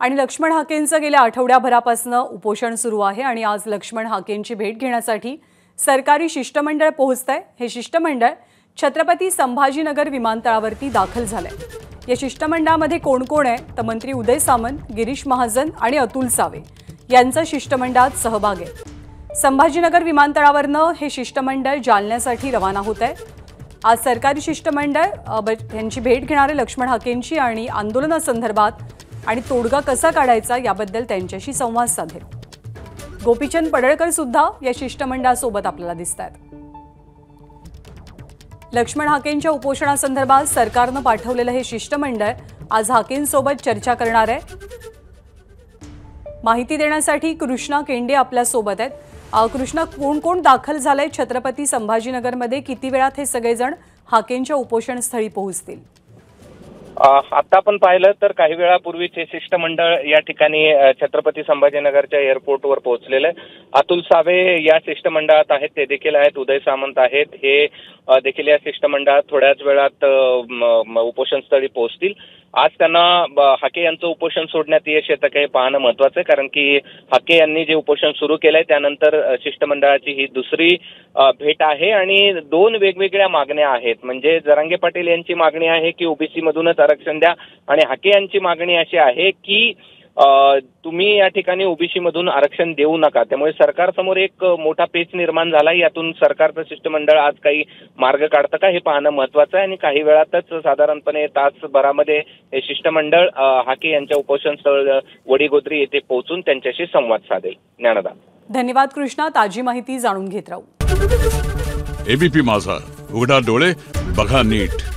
आणि लक्ष्मण हाकेंचं गेल्या आठवड्याभरापासून उपोषण सुरू आहे आणि आज लक्ष्मण हाकेंची भेट घेण्यासाठी सरकारी शिष्टमंडळ पोहोचतंय। हे शिष्टमंडळ छत्रपती संभाजीनगर विमानतळावरती दाखल झालंय। या शिष्टमंडळामध्ये कोण कोण आहे तर मंत्री उदय सामंत, गिरीश महाजन आणि अतुल सावे यांचा शिष्टमंडळात सहभाग आहे। संभाजीनगर विमानतळावरनं हे शिष्टमंडळ जालन्यासाठी रवाना होत आहे। आज सरकारी शिष्टमंडळ यांची भेट घेणारे लक्ष्मण हाकेंची आणि आंदोलनासंदर्भात आणि तोडगा कसा काढायचा याबद्दल त्यांच्याशी संवाद साधेल। गोपीचंद पडळकर सुद्धा या शिष्टमंडळासोबत आपल्याला दिसतात। लक्ष्मण हाकेंच्या उपोषणासंदर्भात सरकारने पाठवलेलं हे शिष्टमंडळ आज हाकेंसोबत चर्चा करणार आहे। माहिती देण्यासाठी कृष्णा केंडे आपल्या सोबत आहेत। कृष्णा, कोण कोण दाखल झालंय छत्रपती संभाजीनगरमध्ये? किती वेळात हे सगळेजण हाकेंच्या उपोषण स्थळी पोहोचतील? आता आपण पाहिलं तर काही वेळापूर्वीच हे शिष्टमंडळ या ठिकाणी छत्रपती संभाजीनगरच्या एअरपोर्टवर पोहोचलेलं आहे। अतुल सावे या शिष्टमंडळात आहेत, ते देखील आहेत। उदय सामंत आहेत, हे देखील या शिष्टमंडळात थोड्याच वेळात उपोषण स्थळी पोहोचतील। आज त्यांना हाके यांचं उपोषण सोडण्यात यश येतं का हे पाहणं महत्त्वाचं आहे, कारण की हाके यांनी जे उपोषण सुरू केलंय त्यानंतर शिष्टमंडळाची ही दुसरी भेट आहे आणि दोन वेगवेगळ्या मागण्या आहेत। म्हणजे जरांगे पाटील यांची मागणी आहे की ओबीसी मधूनच आरक्षण द्या आणि हाके यांची मागणी अशी आहे की तुम्ही या ठिकाणी ओबीसी मधून आरक्षण देऊ नका। त्यामुळे सरकारसमोर एक मोठा पेच निर्माण झाला। यातून सरकारचं शिष्टमंडळ आज काही मार्ग काढतं का हे पाहणं महत्त्वाचं आहे आणि काही वेळातच साधारणपणे तासभरामध्ये हे शिष्टमंडळ हाके यांच्या उपोषण स्थळ वडीगोद्री येथे पोहोचून त्यांच्याशी संवाद साधेल। ज्ञानदा, धन्यवाद कृष्णा, ताजी माहिती जाणून घेत राहू। एबीपी माझा, उघडा डोळे बघा नीट।